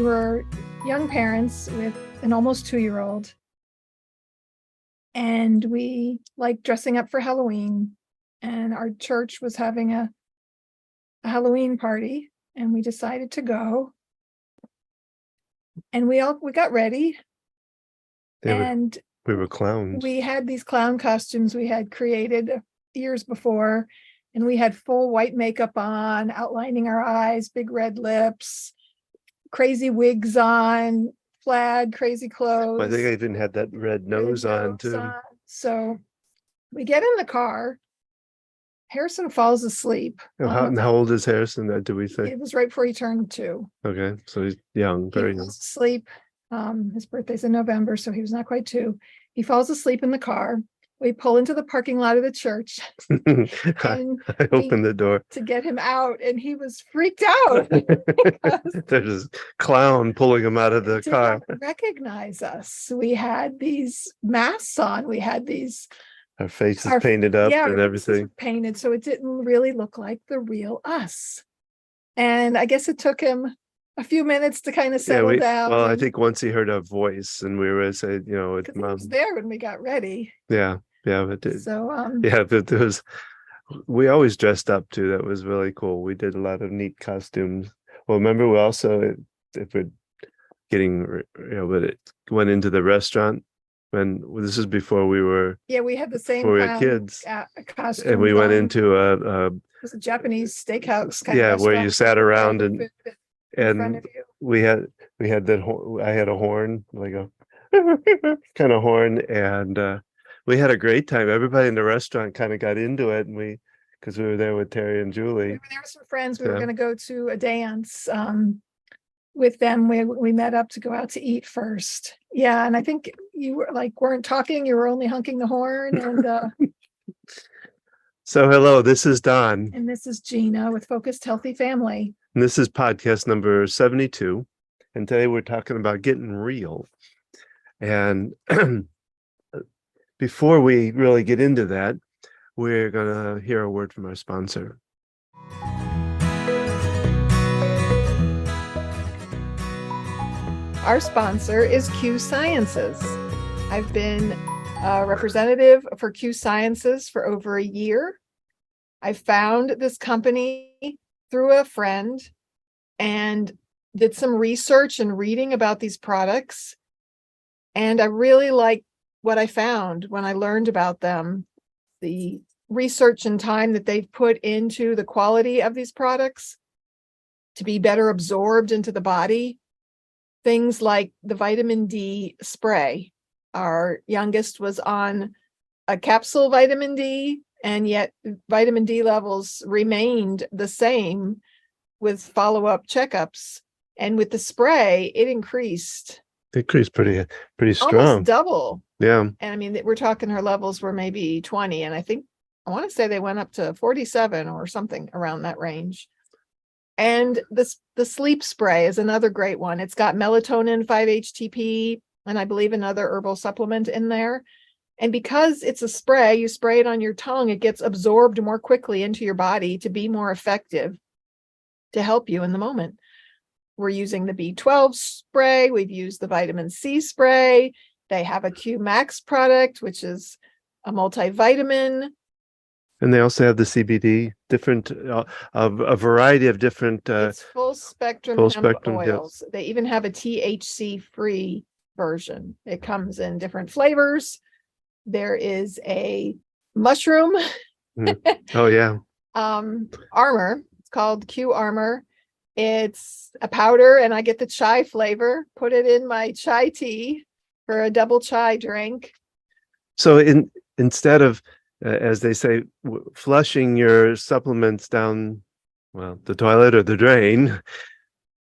were young parents with an almost 2-year-old, and we liked dressing up for Halloween, and our church was having a Halloween party, and we decided to go, and we got ready, and we were clowns. We had these clown costumes we had created years before, and we had full white makeup on, outlining our eyes, big red lips, crazy wigs on, plaid, crazy clothes. I think I even had that red nose on too. So we get in the car. Harrison falls asleep. How old is Harrison? Do we say? It was right before he turned 2. Okay, so he's young, very young. Falls asleep. His birthday's in November, so he was not quite 2. He falls asleep in the car. We pull into the parking lot of the church. I opened the door to get him out, and he was freaked out. There's this clown pulling him out of the car. Did not recognize us. We had these masks on. We had these. Our faces painted up and everything. Painted, so it didn't really look like the real us. And I guess it took him a few minutes to kind of settle down. Well, I think once he heard our voice, and we were saying, it's Mom. He was there when we got ready. Yeah, but but there was. We always dressed up too. That was really cool. We did a lot of neat costumes. Well, remember we also, if we're getting, but it went into the restaurant. When this is before we were, we had the same we were kids, costume, and we went into it was a Japanese steakhouse kind of where you sat around and we had that. I had a horn, like a kind of horn, and we had a great time. Everybody in the restaurant kind of got into it, and because we were there with Terry and Julie. We were there with some friends. We were going to go to a dance. With them, we met up to go out to eat first. Yeah, and I think you weren't talking. You were only honking the horn. And so, hello, this is Don, and this is Gina with Focused Healthy Family. And this is podcast number 72. And today we're talking about getting real. And before we really get into that, we're going to hear a word from our sponsor. Our sponsor is Q Sciences. I've been a representative for Q Sciences for over a year. I found this company through a friend and did some research and reading about these products. And I really like what I found when I learned about them. The research and time that they've put into the quality of these products to be better absorbed into the body. Things like the vitamin D spray. Our youngest was on a capsule vitamin D, and yet vitamin D levels remained the same with follow-up checkups. And with the spray, it increased. Pretty strong. Almost double. Yeah. And I mean, we're talking her levels were maybe 20, and I want to say they went up to 47 or something around that range. And the sleep spray is another great one. It's got melatonin, 5-HTP, and I believe another herbal supplement in there. And because it's a spray, you spray it on your tongue, it gets absorbed more quickly into your body to be more effective to help you in the moment. We're using the B12 spray. We've used the vitamin C spray. They have a Q Max product, which is a multivitamin. And they also have the CBD, different, a variety of different. It's full spectrum oils. They even have a THC-free version. It comes in different flavors. There is a mushroom. Oh, yeah. Armor. It's called Q Armor. It's a powder, and I get the chai flavor. Put it in my chai tea for a double chai drink. So instead of as they say, flushing your supplements down, the toilet or the drain,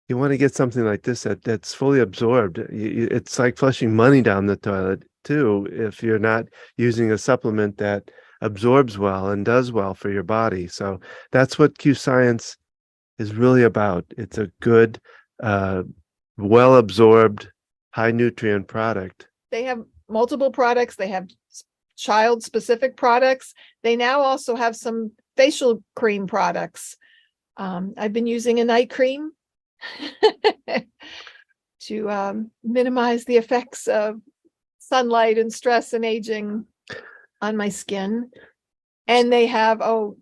you want to get something like this that's fully absorbed. It's like flushing money down the toilet too, if you're not using a supplement that absorbs well and does well for your body. So that's what Q Science is really about. It's a good, well absorbed, high nutrient product. They have multiple products. They have child specific products. They now also have some facial cream products. I've been using a night cream. to minimize the effects of sunlight and stress and aging on my skin. And they have a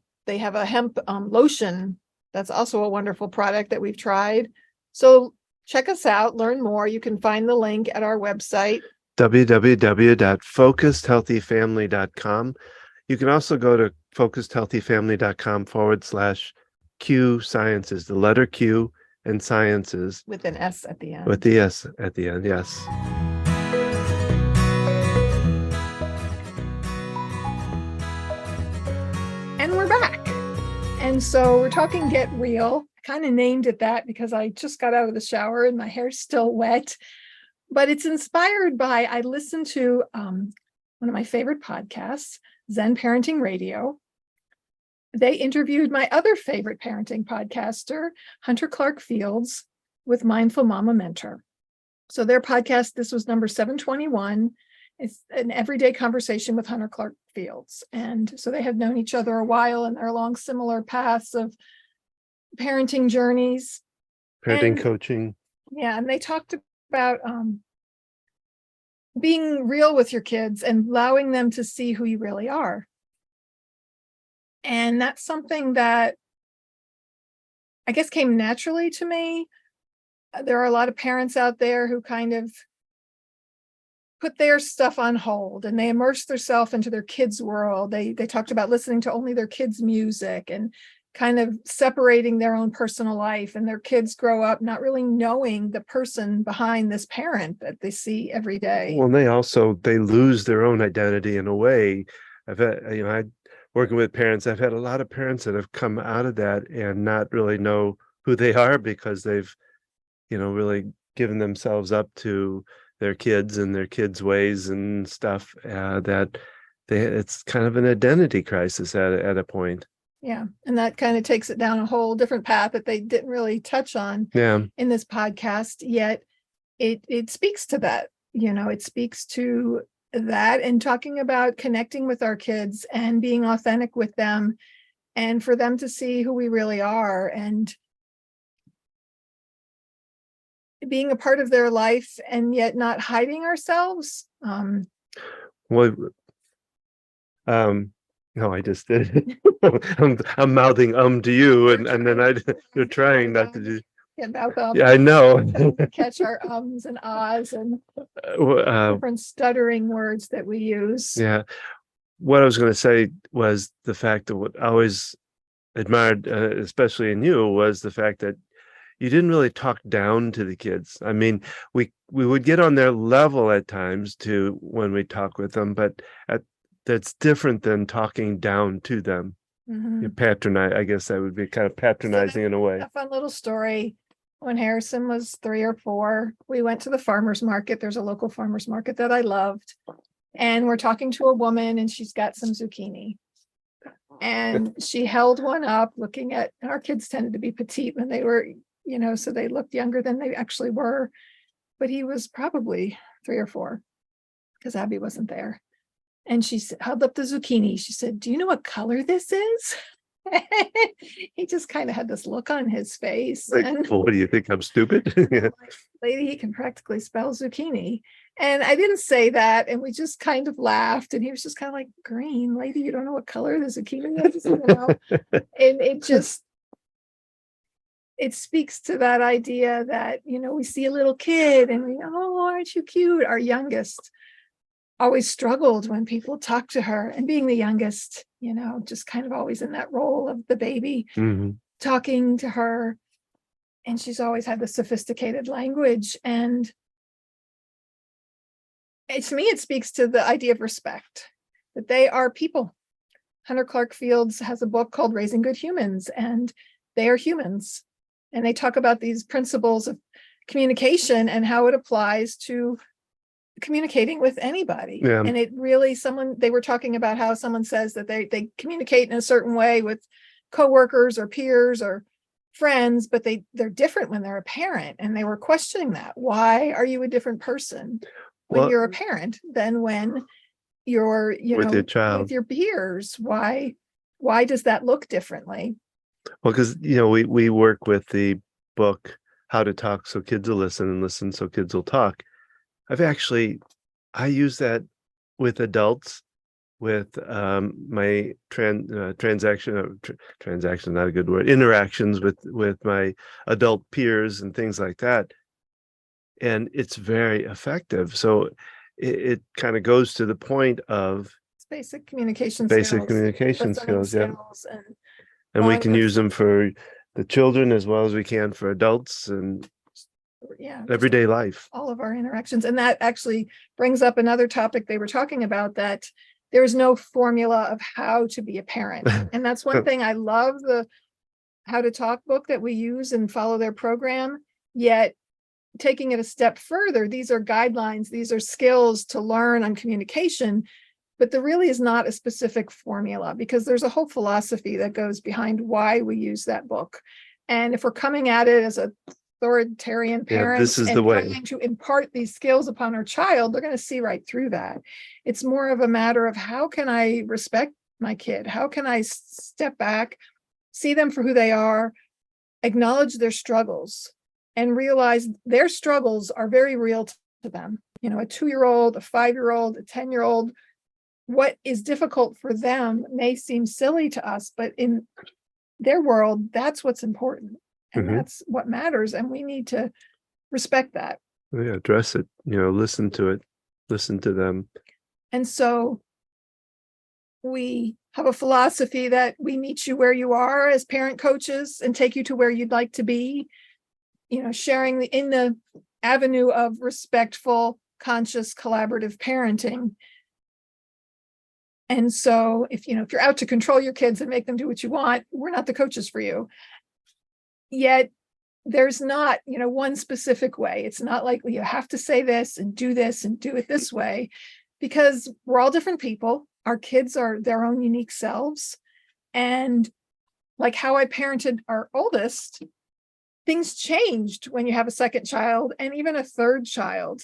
hemp lotion. That's also a wonderful product that we've tried. So check us out, learn more. You can find the link at our website, www.focusedhealthyfamily.com. You can also go to focusedhealthyfamily.com/Q Sciences, the letter Q and Sciences. with an S at the end. With the S at the end, yes. And we're back. And so we're talking Get Real. I kind of named it that because I just got out of the shower and my hair's still wet. But it's inspired by, I listened to one of my favorite podcasts, Zen Parenting Radio. They interviewed my other favorite parenting podcaster, Hunter Clarke Fields, with Mindful Momma Mentor. So their podcast, this was number 721. It's an everyday conversation with Hunter Clarke Fields. And so they have known each other a while and they're along similar paths of parenting journeys. Parenting coaching. Yeah, and they talked about being real with your kids and allowing them to see who you really are. And that's something that I guess came naturally to me. There are a lot of parents out there who kind of put their stuff on hold and they immerse themselves into their kids' world. They talked about listening to only their kids' music and kind of separating their own personal life, and their kids grow up not really knowing the person behind this parent that they see every day. Well, they lose their own identity in a way. I've had, working with parents, I've had a lot of parents that have come out of that and not really know who they are because they've, really given themselves up to their kids and their kids' ways and stuff, it's kind of an identity crisis at a point. Yeah. And that kind of takes it down a whole different path that they didn't really touch on in this podcast, yet it speaks to that, it speaks to that, and talking about connecting with our kids and being authentic with them and for them to see who we really are and being a part of their life and yet not hiding ourselves. No, I just did. I'm mouthing to you, and then you're trying not to do. Yeah, I know. Catch our ums and ahs and different stuttering words that we use. Yeah. What I was going to say was the fact that what I always admired, especially in you, was the fact that you didn't really talk down to the kids. I mean, we would get on their level at times when we talk with them, but that's different than talking down to them. Mm-hmm. You patronize, I guess that would be kind of patronizing in a way. A fun little story. When Harrison was 3 or 4, we went to the farmer's market. There's a local farmer's market that I loved. And we're talking to a woman and she's got some zucchini. And she held one up looking at, our kids tended to be petite when they were, so they looked younger than they actually were. But he was probably 3 or 4 because Abby wasn't there. And she held up the zucchini. She said, "Do you know what color this is?" He just kind of had this look on his face. Well, what do you think? I'm stupid? Lady, he can practically spell zucchini. And I didn't say that. And we just kind of laughed. And he was just kind of like, "Green, lady, you don't know what color the zucchini is?" And it speaks to that idea that, we see a little kid and we, "Oh, aren't you cute?" Our youngest always struggled when people talked to her, and being the youngest, just kind of always in that role of the baby, talking to her. And she's always had the sophisticated language. And to me, it speaks to the idea of respect, that they are people. Hunter Clarke Fields has a book called Raising Good Humans, and they are humans. And they talk about these principles of communication and how it applies to communicating with anybody. Yeah. And it really, they were talking about how someone says that they communicate in a certain way with coworkers or peers or friends, but they're different when they're a parent. And they were questioning that. Why are you a different person when you're a parent than when you're, with your child, with your peers? Why does that look differently? Well, because, we work with the book how to talk so kids will listen and listen so kids will talk. I use that with adults, with my transaction, not a good word, interactions with my adult peers and things like that. And it's very effective. So it kind of goes to the point of basic communication basic skills, communication listening skills, yeah. skills, And we bond can with- use them for the children as well as we can for adults and yeah, just everyday life. all of our interactions. And that actually brings up another topic they were talking about, that there's no formula of how to be a parent. And that's one thing I love, the How to Talk book that we use and follow their program. Yet taking it a step further, these are guidelines, these are skills to learn on communication, but there really is not a specific formula, because there's a whole philosophy that goes behind why we use that book. And if we're coming at it as a authoritarian parent, this is and the way trying to impart these skills upon our child, they're going to see right through that. It's more of a matter of, how can I respect my kid? How can I step back, see them for who they are, acknowledge their struggles, and realize their struggles are very real to them. You know, a 2-year-old, a 5-year-old, a 10-year-old, what is difficult for them may seem silly to us, but in their world, that's what's important. And that's what matters. And we need to respect that. Yeah, address it, listen to it, listen to them. And so we have a philosophy that we meet you where you are as parent coaches and take you to where you'd like to be, sharing in the avenue of respectful, conscious, collaborative parenting. And so if you're out to control your kids and make them do what you want, we're not the coaches for you. Yet there's not, one specific way. It's not like, well, you have to say this and do it this way, because we're all different people. Our kids are their own unique selves. And like how I parented our oldest, things changed when you have a second child and even a third child.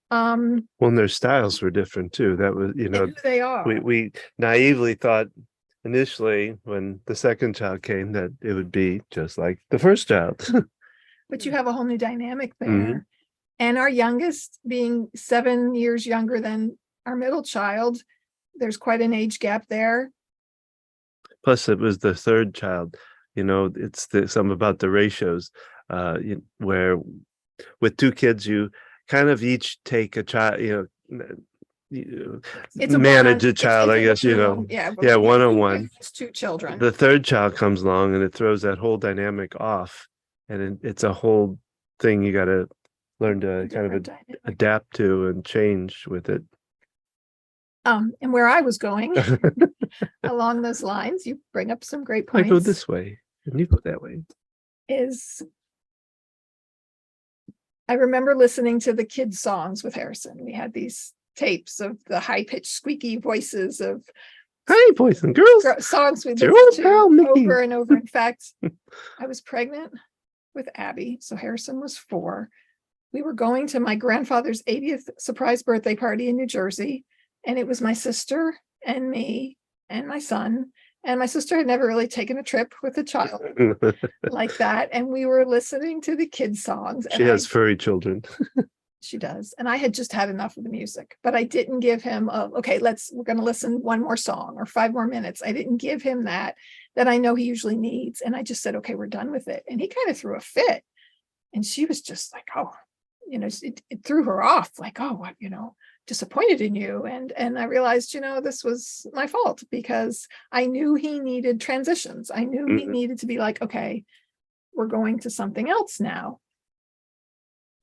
Well, their styles were different too. That was, Who they are. We naively thought initially when the second child came that it would be just like the first child. But you have a whole new dynamic there. And our youngest being 7 years younger than our middle child, there's quite an age gap there. Plus it was the third child. It's something about the ratios, where with 2 kids, you kind of each take a child, manage a child, I guess, yeah, one-on-one. It's 2 children. The third child comes along and it throws that whole dynamic off, and it's a whole thing you got to learn to kind of adapt to and change with it. And where I was going along those lines, you bring up some great points. I go this way and you go that way. I remember listening to the kids' songs with Harrison. We had these tapes of the high-pitched, squeaky voices of Hi, boys and girls. Songs we listened to over and over. In fact, I was pregnant with Abby, so Harrison was 4. We were going to my grandfather's 80th surprise birthday party in New Jersey, and it was my sister and me and my son. And my sister had never really taken a trip with a child like that. And we were listening to the kids' songs. She has furry children. She does. And I had just had enough of the music, but I didn't give him we're going to listen 1 more song or 5 more minutes. I didn't give him that I know he usually needs. And I just said, okay, we're done with it. And he kind of threw a fit. And she was just like, oh, it threw her off, like, oh, what, disappointed in you. And I realized, this was my fault, because I knew he needed transitions. I knew he needed to be like, okay, we're going to something else now.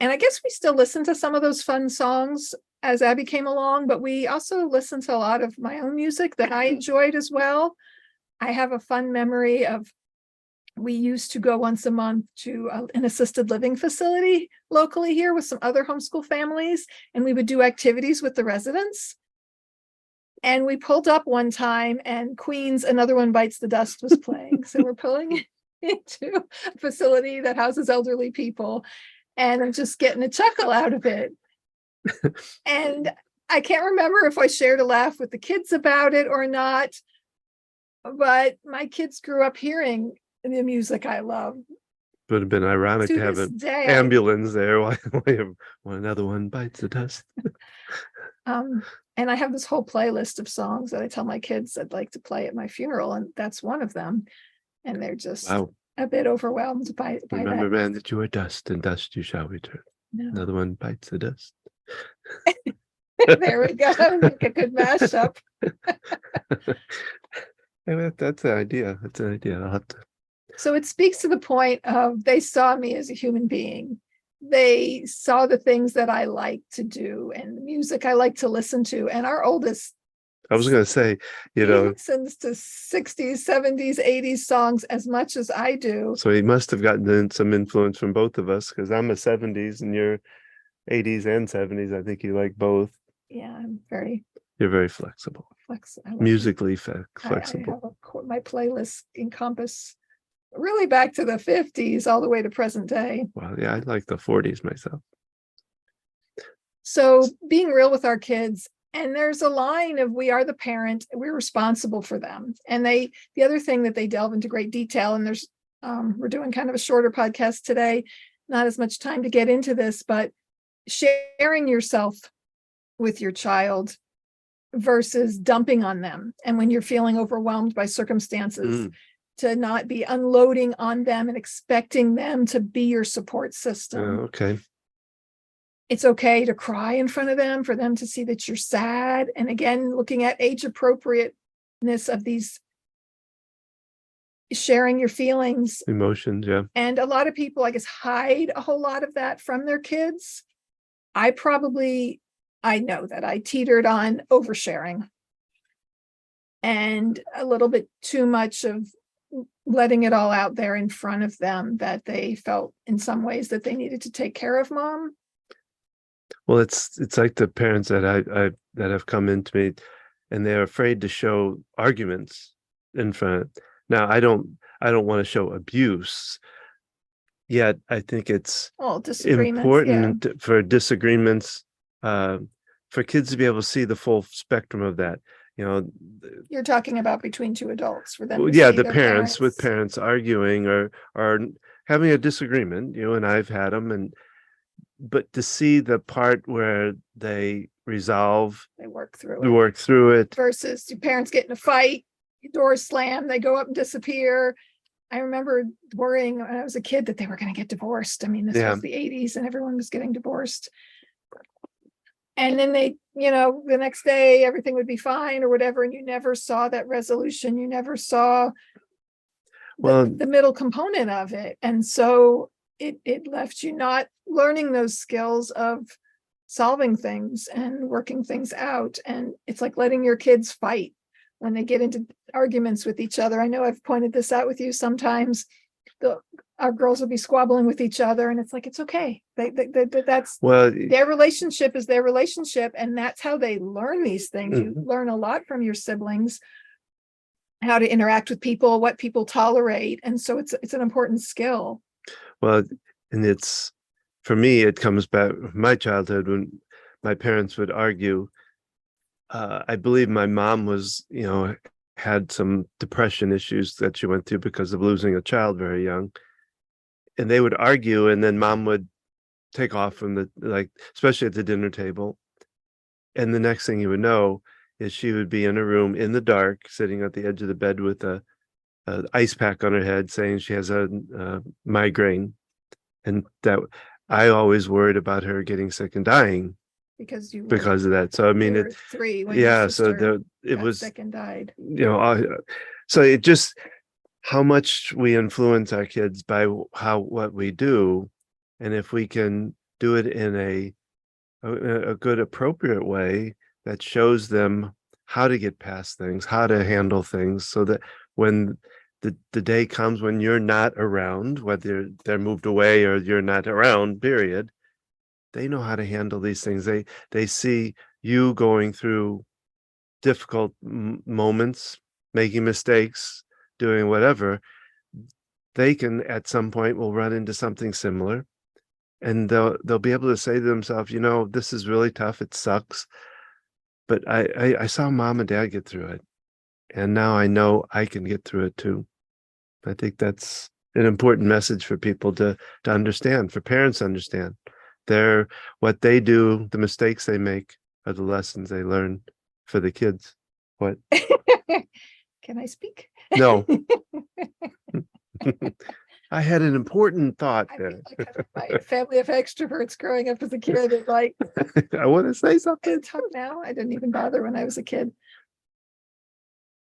And I guess we still listen to some of those fun songs as Abby came along, but we also listened to a lot of my own music that I enjoyed as well. I have a fun memory of, we used to go once a month to an assisted living facility locally here with some other homeschool families, and we would do activities with the residents. And we pulled up one time and Queen's Another One Bites the Dust was playing. So we're pulling into a facility that houses elderly people, and I'm just getting a chuckle out of it. And I can't remember if I shared a laugh with the kids about it or not, but my kids grew up hearing the music I love. Would have been ironic To to have this an day, ambulance there while another one bites the dust. And I have this whole playlist of songs that I tell my kids I'd like to play at my funeral, and that's one of them. And they're just Wow. a bit overwhelmed by Remember, that. man, that you are dust, and dust you shall return. No. Another one bites the dust. There we go. Make a good mashup. That's an idea. That's an idea. I'll have to. So it speaks to the point of they saw me as a human being. They saw the things that I like to do and the music I like to listen to. And our oldest, I was going to say, he listens to 60s, 70s, 80s songs as much as I do. So he must have gotten some influence from both of us, because I'm a 70s and you're 80s and 70s. I think you like both. Yeah, You're very flexible. Musically flexible. My playlists encompass really back to the 50s all the way to present day. Well, yeah, I like the 40s myself. So being real with our kids, and there's a line of we are the parent, we're responsible for them. And the other thing that they delve into great detail, and there's we're doing kind of a shorter podcast today, not as much time to get into this, but sharing yourself with your child versus dumping on them. And when you're feeling overwhelmed by circumstances, to not be unloading on them and expecting them to be your support system. Okay. It's okay to cry in front of them, for them to see that you're sad. And again, looking at age appropriateness of these, sharing your feelings. Emotions, yeah. And a lot of people, I guess, hide a whole lot of that from their kids. I know that I teetered on oversharing and a little bit too much of letting it all out there in front of them, that they felt in some ways that they needed to take care of mom. Well, it's like the parents that I that have come into me, and they're afraid to show arguments in front. Now, I don't want to show abuse, yet I think it's important for disagreements, for kids to be able to see the full spectrum of that. You're talking about between two adults, for them. The parents with parents arguing or having a disagreement. And I've had them, but to see the part where they resolve, they work through it, versus your parents get in a fight, doors slam, they go up and disappear. I remember worrying when I was a kid that they were going to get divorced. I mean, this was the 80s and everyone was getting divorced. And then they, the next day everything would be fine or whatever. And you never saw that resolution. You never saw the middle component of it. And so it left you not learning those skills of solving things and working things out. And it's like letting your kids fight when they get into arguments with each other. I know I've pointed this out with you sometimes. Our girls will be squabbling with each other, and it's like, it's okay. That's their relationship is their relationship, and that's how they learn these things. You learn a lot from your siblings, how to interact with people, what people tolerate, and so it's an important skill. Well, and for me, it comes back from my childhood when my parents would argue. I believe my mom was, had some depression issues that she went through because of losing a child very young. And they would argue, and then mom would take off from especially at the dinner table. And the next thing you would know is she would be in a room in the dark, sitting at the edge of the bed with a ice pack on her head, saying she has a migraine. And that I always worried about her getting sick and dying because of that. So I mean, you were 3 when your sister got sick and died. So it just, how much we influence our kids by what we do, and if we can do it in a good, appropriate way that shows them how to get past things, how to handle things, so that when the day comes when you're not around, whether they're moved away or you're not around, period, they know how to handle these things. They see you going through difficult moments, making mistakes, doing whatever. They can, at some point, will run into something similar, and they'll be able to say to themselves, this is really tough. It sucks, but I saw mom and dad get through it, and now I know I can get through it too. I think it's an important message for people to understand, for parents to understand. What they do, the mistakes they make are the lessons they learn for the kids. What? Can I speak? No. I had an important thought I there. feel like I'm my family of extroverts growing up as a kid. It's like, I want to say something. it's tough now. I didn't even bother when I was a kid.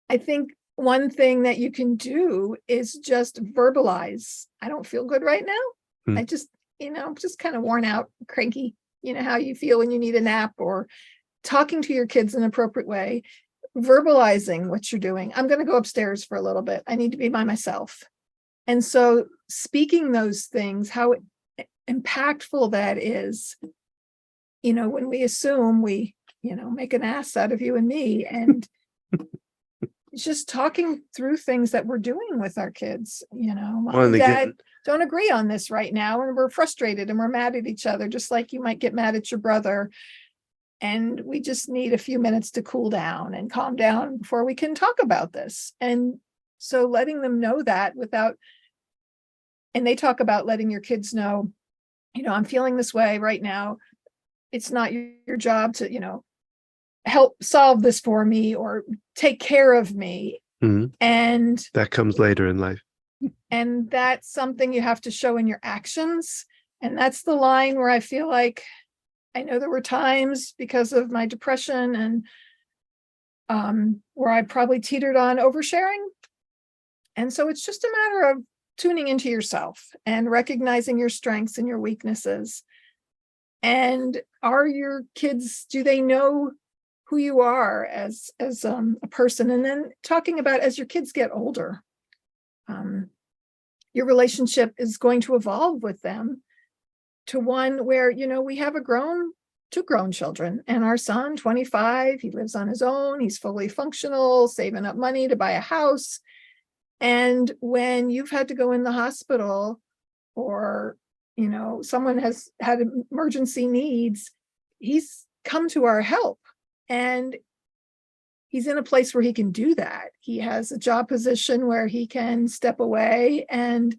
I think one thing that you can do is just verbalize. I don't feel good right now. I just, just kind of worn out, cranky. You know how you feel when you need a nap, or talking to your kids in an appropriate way, verbalizing what you're doing. I'm going to go upstairs for a little bit. I need to be by myself. And so speaking those things, how impactful that is, when we assume we, make an ass out of you and me, and just talking through things that we're doing with our kids, mom and dad don't agree on this right now, and we're frustrated and we're mad at each other, just like you might get mad at your brother. And we just need a few minutes to cool down and calm down before we can talk about this. And so letting them know that and they talk about letting your kids know, I'm feeling this way right now. It's not your job to, help solve this for me or take care of me. Mm-hmm. And that comes later in life. And that's something you have to show in your actions. And that's the line where I feel like, I know there were times because of my depression and where I probably teetered on oversharing. And so it's just a matter of tuning into yourself and recognizing your strengths and your weaknesses. And are your kids, do they know who you are as a person? And then talking about, as your kids get older, your relationship is going to evolve with them to one where, we have two grown children, and our son, 25, he lives on his own. He's fully functional, saving up money to buy a house. And when you've had to go in the hospital, or, someone has had emergency needs, he's come to our help, and he's in a place where he can do that. He has a job position where he can step away, and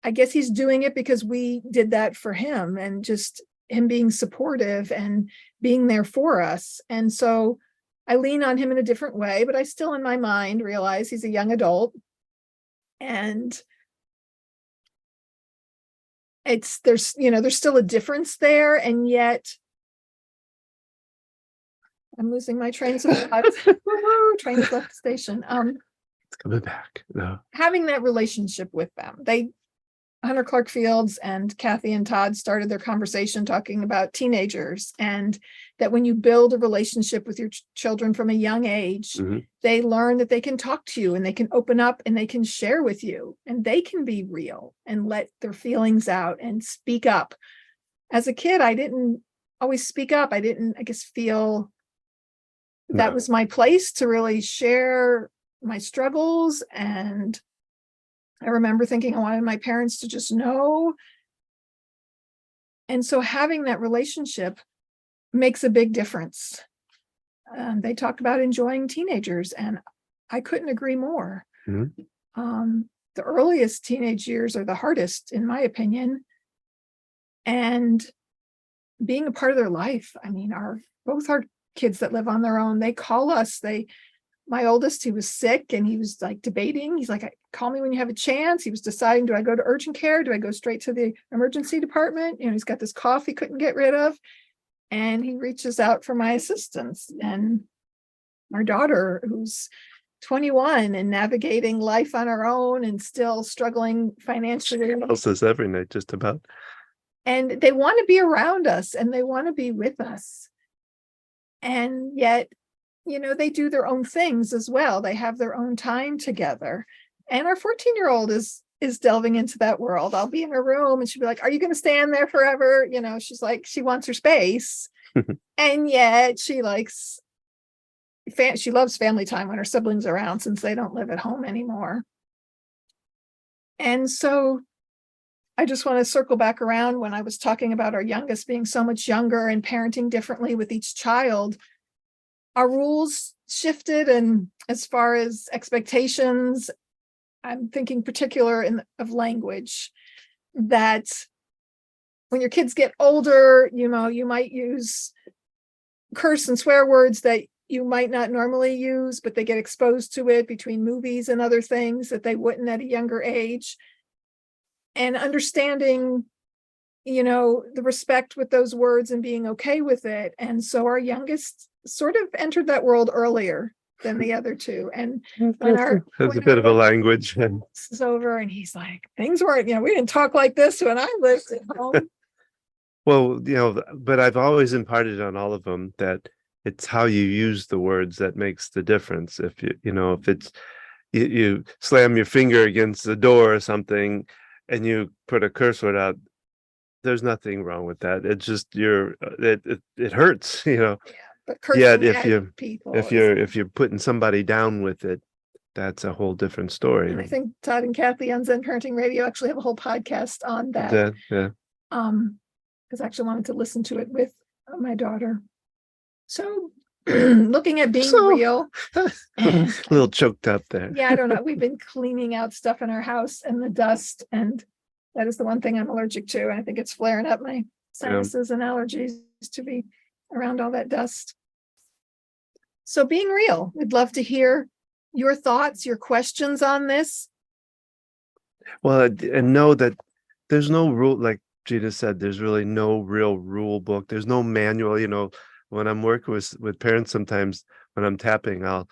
I guess he's doing it because we did that for him, and just him being supportive and being there for us. And so I lean on him in a different way, but I still in my mind realize he's a young adult, and there's still a difference there. And yet I'm losing my trains of thought. Trains left the station. It's coming back. No. Having that relationship with them. Hunter Clarke Fields and Kathy and Todd started their conversation talking about teenagers, and that when you build a relationship with your children from a young age, mm-hmm. they learn that they can talk to you and they can open up and they can share with you, and they can be real and let their feelings out and speak up. As a kid, I didn't always speak up. I guess, feel that was my place to really share my struggles. And I remember thinking I wanted my parents to just know. And so having that relationship makes a big difference. They talk about enjoying teenagers, and I couldn't agree more. Mm-hmm. The earliest teenage years are the hardest, in my opinion. And being a part of their life. I mean, both our kids that live on their own, they call us. My oldest, he was sick and he was like debating. He's like, call me when you have a chance. He was deciding, do I go to urgent care? Do I go straight to the emergency department? He's got this cough he couldn't get rid of. And he reaches out for my assistance. And our daughter, who's 21 and navigating life on her own and still struggling financially. Else is every night, just about. And they want to be around us and they want to be with us. And yet, they do their own things as well. They have their own time together. And our 14-year-old is delving into that world. I'll be in her room and she'll be like, are you going to stand there forever? She's like, she wants her space. And yet she loves family time when her siblings are around, since they don't live at home anymore. And so I just want to circle back around when I was talking about our youngest being so much younger and parenting differently with each child. Our rules shifted, and as far as expectations, I'm thinking particular of language, that when your kids get older, you might use curse and swear words that you might not normally use, but they get exposed to it between movies and other things that they wouldn't at a younger age. And understanding, the respect with those words and being okay with it. And so our youngest sort of entered that world earlier than the other two. And when there's a bit of a language. Is over, and he's like, things weren't, we didn't talk like this when I lived at home. Well, but I've always imparted on all of them that it's how you use the words that makes the difference. If if it's you slam your finger against the door or something and you put a curse word out, there's nothing wrong with that. It's just it hurts, Yeah, but if you're putting somebody down with it, that's a whole different story. And I think Todd and Kathy on Zen Parenting Radio actually have a whole podcast on that. Yeah. Because I actually wanted to listen to it with my daughter. So looking at being real. A little choked up there. Yeah, I don't know. We've been cleaning out stuff in our house and the dust, and that is the one thing I'm allergic to. And I think it's flaring up my sinuses and allergies to be around all that dust. So being real, we'd love to hear your thoughts, your questions on this. Well, and know that there's no rule, like Gina said, there's really no real rule book. There's no manual. When I'm working with parents, sometimes when I'm tapping, I'll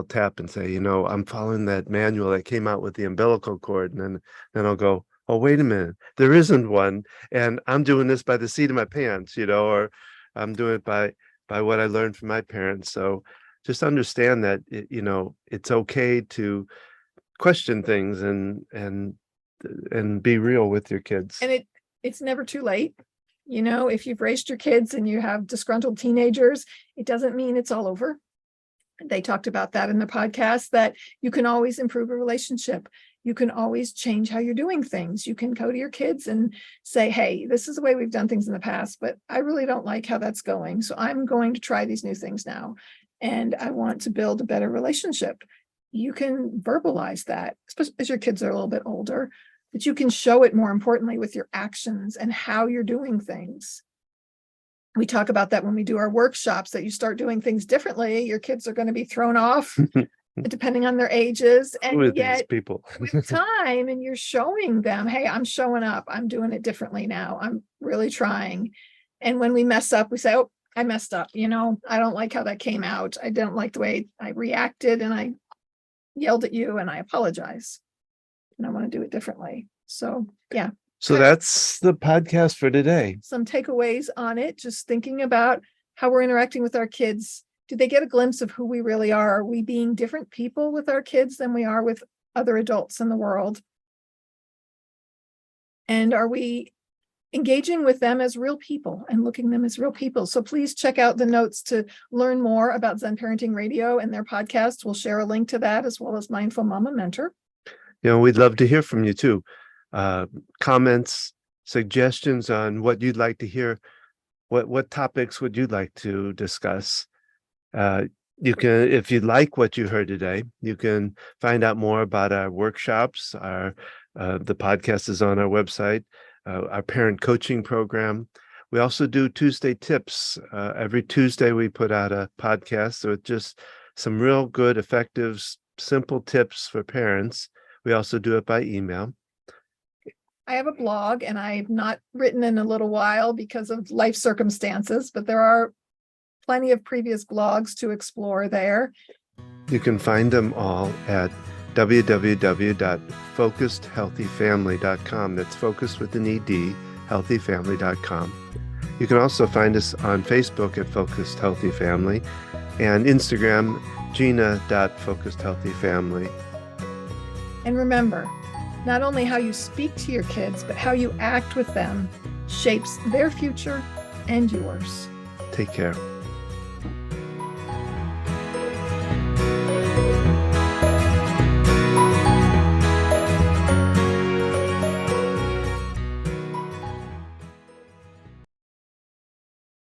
tap and say, I'm following that manual that came out with the umbilical cord. And then I'll go, oh, wait a minute, there isn't one. And I'm doing this by the seat of my pants, or I'm doing it by what I learned from my parents. So just understand that, it's okay to question things and be real with your kids. And it's never too late. If you've raised your kids and you have disgruntled teenagers, it doesn't mean it's all over. They talked about that in the podcast, that you can always improve a relationship. You can always change how you're doing things. You can go to your kids and say, hey, this is the way we've done things in the past, but I really don't like how that's going. So I'm going to try these new things now. And I want to build a better relationship. You can verbalize that, especially as your kids are a little bit older, but you can show it more importantly with your actions and how you're doing things. We talk about that when we do our workshops, that you start doing things differently, your kids are going to be thrown off depending on their ages. And with yet these people with time, and you're showing them, hey, I'm showing up. I'm doing it differently now. I'm really trying. And when we mess up, we say, oh, I messed up. I don't like how that came out. I don't like the way I reacted, and I yelled at you, and I apologize. And I want to do it differently. So, yeah. So that's the podcast for today. Some takeaways on it, just thinking about how we're interacting with our kids. Do they get a glimpse of who we really are? Are we being different people with our kids than we are with other adults in the world? And are we engaging with them as real people and looking at them as real people? So please check out the notes to learn more about Zen Parenting Radio and their podcast. We'll share a link to that, as well as Mindful Momma Mentor. We'd love to hear from you too. Comments, suggestions on what you'd like to hear. What topics would you like to discuss? You can, if you like what you heard today, you can find out more about our workshops. The podcast is on our website, our parent coaching program. We also do Tuesday tips. Every Tuesday we put out a podcast. So it's just some real good, effective, simple tips for parents. We also do it by email. I have a blog, and I've not written in a little while because of life circumstances, but there are plenty of previous blogs to explore there. You can find them all at www.focusedhealthyfamily.com. That's focused with an ED, healthyfamily.com. You can also find us on Facebook at Focused Healthy Family, and Instagram, Gina.FocusedHealthyFamily. And remember, not only how you speak to your kids, but how you act with them shapes their future and yours. Take care.